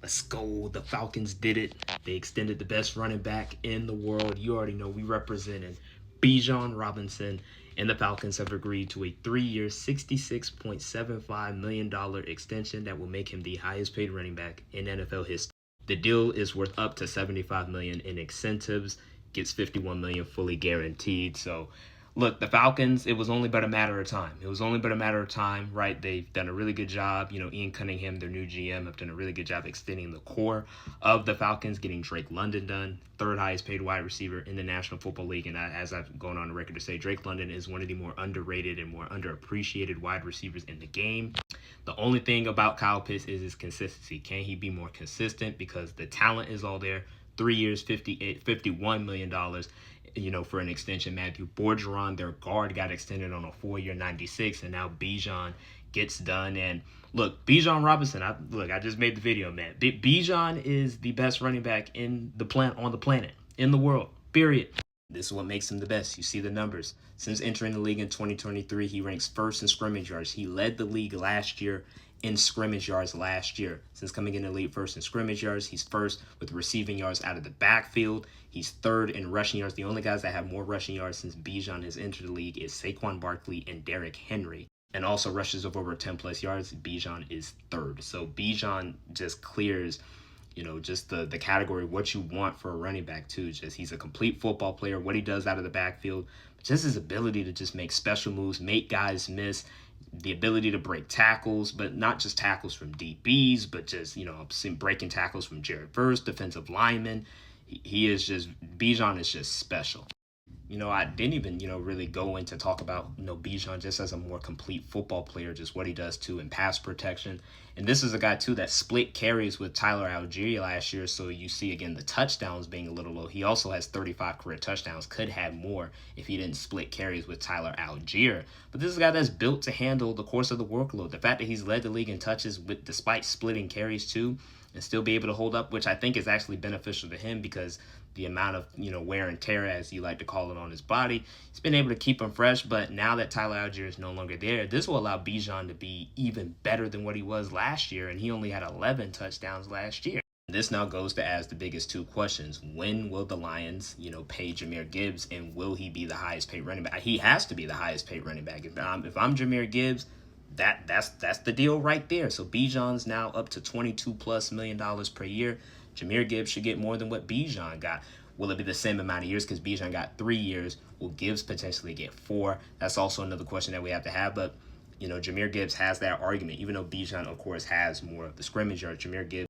Let's go. The Falcons did it. They extended the best running back in the world. You already know we represented Bijan Robinson, and the Falcons have agreed to a 3-year, $66.75 million extension that will make him the highest paid running back in NFL history. The deal is worth up to $75 million in incentives, gets $51 million fully guaranteed. So look, the Falcons, it was only but a matter of time. It was only but a matter of time, right? They've done a really good job. Ian Cunningham, their new GM, have done a really good job extending the core of the Falcons, getting Drake London done, third highest paid wide receiver in the National Football League. And as I've gone on the record to say, Drake London is one of the more underrated and more underappreciated wide receivers in the game. The only thing about Kyle Pitts is his consistency. Can he be more consistent? Because the talent is all there. 3 years, $51 million, for an extension. Matthew Borgeron, their guard, got extended on a 4-year, 96, and now Bijan gets done. And look, Bijan Robinson, I just made the video, man. Bijan is the best running back on the planet, in the world, period. This is what makes him the best. You see the numbers. Since entering the league in 2023, he ranks first in scrimmage yards. He led the league last year in scrimmage yards last year. Since coming in the league first in scrimmage yards, he's first with receiving yards out of the backfield. He's third in rushing yards. The only guys that have more rushing yards since Bijan has entered the league is Saquon Barkley and Derrick Henry. And also rushes of over 10 plus yards, Bijan is third. So Bijan just clears just the category of what you want for a running back too. Just he's a complete football player, what he does out of the backfield, just his ability to just make special moves, make guys miss, the ability to break tackles, but not just tackles from DBs, but just, I've seen breaking tackles from Jared Verse, defensive linemen. Bijan is just special. I didn't even, really go into talk about, Bijan just as a more complete football player, just what he does too in pass protection. And this is a guy too that split carries with Tyler Algier last year. So you see again the touchdowns being a little low. He also has 35 career touchdowns, could have more if he didn't split carries with Tyler Algier. But this is a guy that's built to handle the course of the workload. The fact that he's led the league in touches despite splitting carries too, and still be able to hold up, which I think is actually beneficial to him because the amount of wear and tear, as you like to call it, on his body, he's been able to keep him fresh. But now that Tyler Algier is no longer there, this will allow Bijan to be even better than what he was last year, and he only had 11 touchdowns last year. This now goes to ask the biggest two questions. When will the Lions, pay Jahmyr Gibbs, and will he be the highest paid running back? He has to be the highest paid running back. If I'm Jahmyr Gibbs, that's the deal right there. So Bijan's now up to $22+ million per year. Jahmyr Gibbs should get more than what Bijan got. Will it be the same amount of years? Because Bijan got 3 years. Will Gibbs potentially get 4? That's also another question that we have to have. But, Jahmyr Gibbs has that argument. Even though Bijan, of course, has more of the scrimmage yards, Jahmyr Gibbs